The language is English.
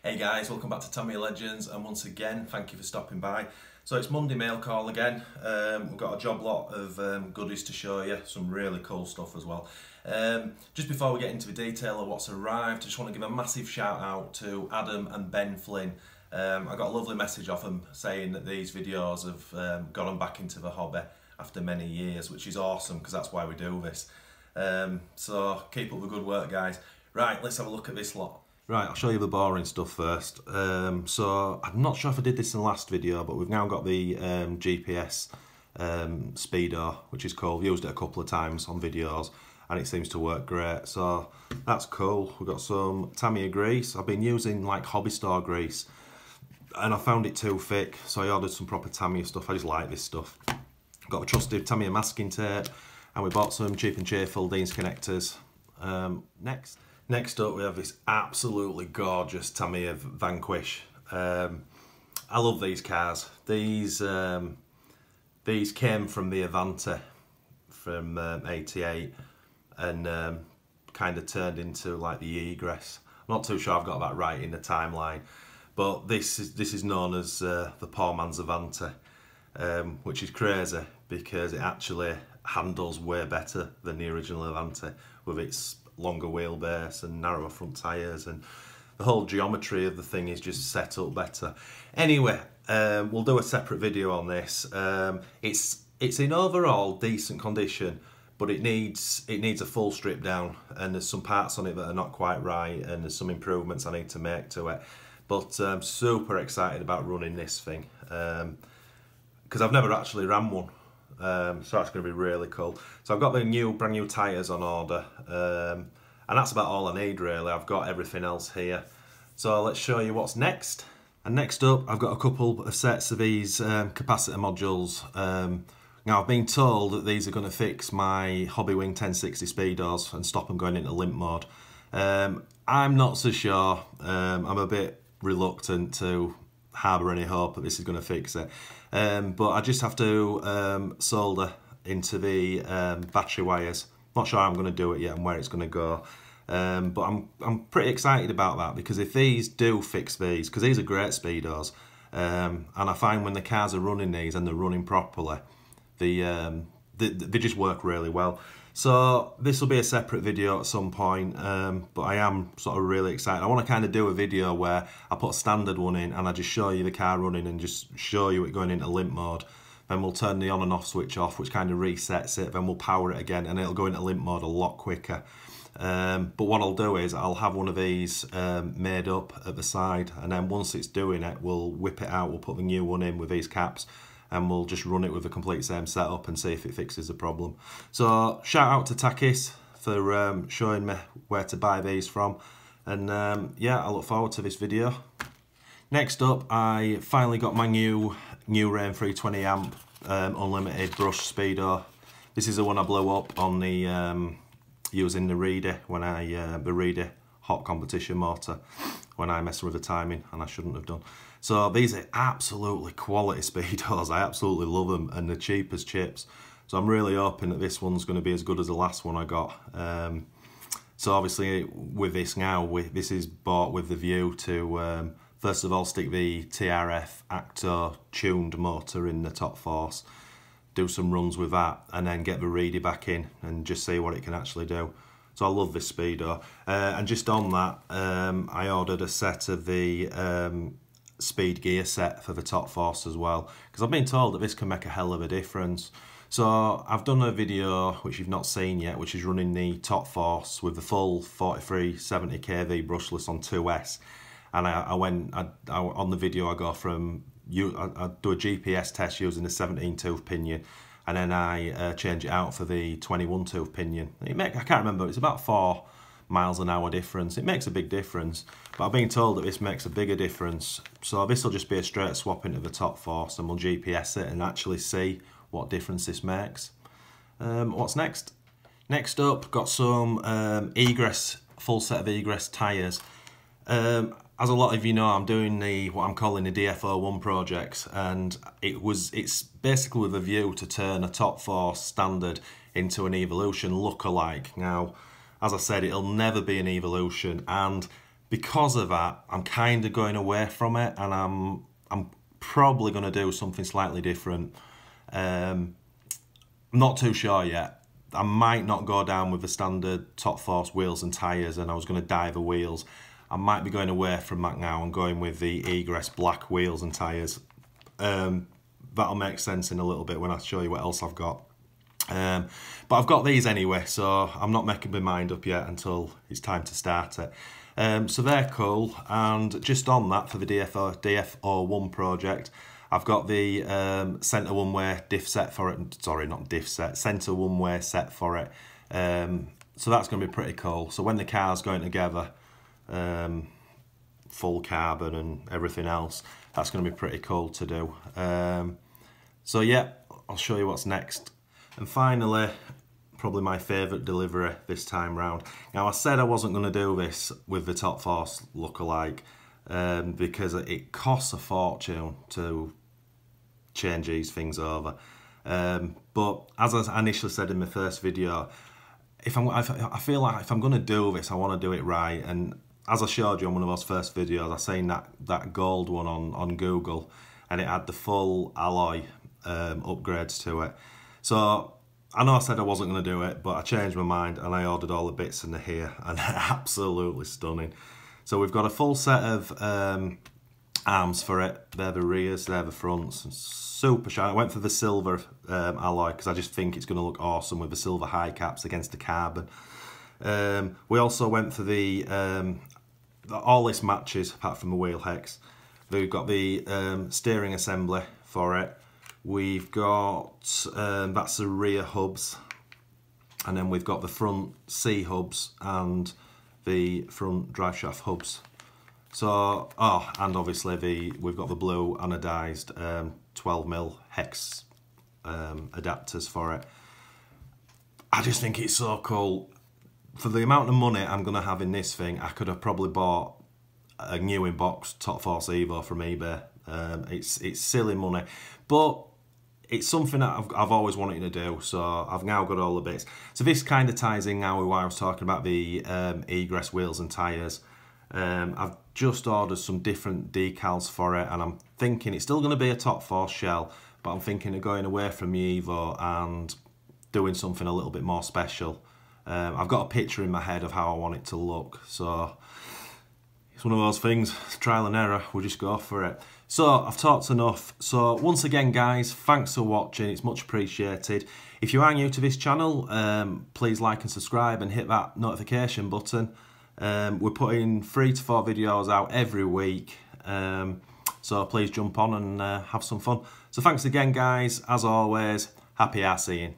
Hey guys, welcome back to Tamiya Legends, and once again thank you for stopping by. So it's Monday mail call again. We've got a job lot of goodies to show you, some really cool stuff as well. Just before we get into the detail of what's arrived, I just want to give a massive shout out to Adam and Ben Flynn. I got a lovely message off them saying that these videos have got them back into the hobby after many years, which is awesome because that's why we do this. So keep up the good work, guys. Right, let's have a look at this lot. Right, I'll show you the boring stuff first. So I'm not sure if I did this in the last video, but we've now got the GPS speedo, which is cool. I've used it a couple of times on videos and it seems to work great, so that's cool. We've got some Tamiya grease. I've been using like hobby store grease and I found it too thick, so I ordered some proper Tamiya stuff. I just like this stuff. Got a trusted Tamiya masking tape, and we bought some cheap and cheerful Dean's connectors. Next up we have this absolutely gorgeous Tamiya Vanquish. I love these cars. These came from the Avante from 88 and kind of turned into like the Egress. I'm not too sure I've got that right in the timeline, but this is known as the poor man's Avante, which is crazy because it actually handles way better than the original Avante with its longer wheelbase and narrower front tyres, and the whole geometry of the thing is just set up better. Anyway, we'll do a separate video on this. It's in overall decent condition, but it needs a full strip down, and there's some parts on it that are not quite right, and there's some improvements I need to make to it. But I'm super excited about running this thing because I've never actually ran one. So that's going to be really cool. So I've got the brand new tyres on order, and that's about all I need really. I've got everything else here. So let's show you what's next. And next up, I've got a couple of sets of these capacitor modules. Now I've been told that these are going to fix my Hobbywing 1060 speedos and stop them going into limp mode. I'm not so sure. I'm a bit reluctant to harbour any hope that this is going to fix it. But I just have to solder into the battery wires. Not sure how I'm going to do it yet and where it's going to go. But I'm pretty excited about that, because if these do fix these, because these are great speedos, and I find when the cars are running these and they're running properly, they just work really well. So this will be a separate video at some point, but I am sort of really excited. I want to kind of do a video where I put a standard one in and I just show you the car running and just show you it going into limp mode. Then we'll turn the on and off switch off, which kind of resets it. Then we'll power it again and it'll go into limp mode a lot quicker. But what I'll do is I'll have one of these made up at the side, and then once it's doing it, we'll whip it out, we'll put the new one in with these caps, and we'll just run it with the complete same setup and see if it fixes the problem. So shout out to Takis for showing me where to buy these from, and yeah, I look forward to this video. Next up, I finally got my new Rain 320 amp unlimited brush speedo. This is the one I blew up on the using the Reedy when the Reedy hot competition motor when I messed with the timing, and I shouldn't have done. So these are absolutely quality speedos. I absolutely love them, and they're cheap as chips. So I'm really hoping that this one's going to be as good as the last one I got. So obviously with this now, this is bought with the view to first of all stick the TRF Acto tuned motor in the top force, do some runs with that, and then get the Reedy back in and just see what it can actually do. So I love this speedo. And just on that, I ordered a set of the speed gear set for the top force as well, because I've been told that this can make a hell of a difference. So I've done a video which you've not seen yet, which is running the top force with the full 4370 kV brushless on 2S, and on the video I go from I do a GPS test using the 17 tooth pinion, and then I change it out for the 21 tooth pinion. I can't remember, it's about 4 miles an hour difference. It makes a big difference, but I've been told that this makes a bigger difference. So this will just be a straight swap into the top force, and we'll GPS it and actually see what difference this makes. What's next? Next up, got some Egress, full set of Egress tyres. As a lot of you know, I'm doing what I'm calling the DF01 projects, and it's basically with a view to turn a top force standard into an Evolution lookalike. Now, as I said, it'll never be an Evolution, and because of that, I'm kind of going away from it, and I'm probably going to do something slightly different. I'm not too sure yet. I might not go down with the standard Top Force wheels and tyres, and I was going to dye the wheels. I might be going away from that now and going with the Egress black wheels and tyres. That'll make sense in a little bit when I show you what else I've got. But I've got these anyway, so I'm not making my mind up yet until it's time to start it. So they're cool, and just on that, for the DF01 project, I've got the centre one-way diff set for it. Sorry, not diff set, centre one-way set for it. So that's going to be pretty cool. So when the car's going together, full carbon and everything else, that's going to be pretty cool to do. So yeah, I'll show you what's next. And finally, probably my favourite delivery this time round. Now, I said I wasn't going to do this with the Top Force lookalike because it costs a fortune to change these things over. But as I initially said in my first video, I feel like if I'm going to do this, I want to do it right. And as I showed you on one of those first videos, I seen that gold one on Google, and it had the full alloy upgrades to it. So I know I said I wasn't going to do it, but I changed my mind and I ordered all the bits in here, and they're absolutely stunning. So we've got a full set of arms for it. They're the rears, they're the fronts. Super shiny. I went for the silver alloy because I just think it's going to look awesome with the silver high caps against the carbon. We also went for the all this matches apart from the wheel hex. We've got the steering assembly for it. We've got, that's the rear hubs, and then we've got the front C hubs and the front driveshaft hubs. So, oh, and obviously we've got the blue anodized 12mm hex adapters for it. I just think it's so cool. For the amount of money I'm going to have in this thing, I could have probably bought a new in-box Top Force Evo from eBay. It's silly money, but it's something that I've always wanted to do, so I've now got all the bits. So this kind of ties in now with what I was talking about, the Egress wheels and tyres. I've just ordered some different decals for it, and I'm thinking it's still going to be a Top Force shell, but I'm thinking of going away from the Evo and doing something a little bit more special. I've got a picture in my head of how I want it to look, so it's one of those things, trial and error, we'll just go for it. So, I've talked enough. So, once again guys, thanks for watching, it's much appreciated. If you are new to this channel, please like and subscribe and hit that notification button. We're putting 3 to 4 videos out every week, so please jump on and have some fun. So thanks again guys, as always, happy RCing.